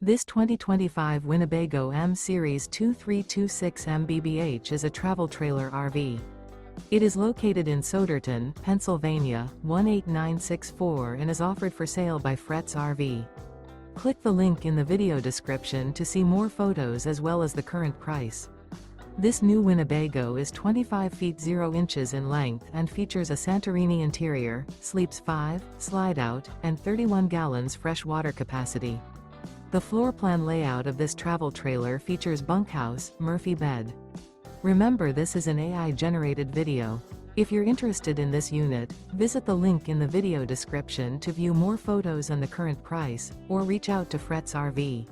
This 2025 Winnebago M Series 2326 MBBH is a travel trailer RV. It is located in Souderton, Pennsylvania, 18964 and is offered for sale by Fretz RV. Click the link in the video description to see more photos as well as the current price. This new Winnebago is 25 feet 0 inches in length and features a Santorini interior, sleeps 5, slide-out, and 31 gallons fresh water capacity. The floor plan layout of this travel trailer features bunkhouse, Murphy bed. Remember, this is an AI-generated video. If you're interested in this unit, visit the link in the video description to view more photos and the current price, or reach out to Fretz RV.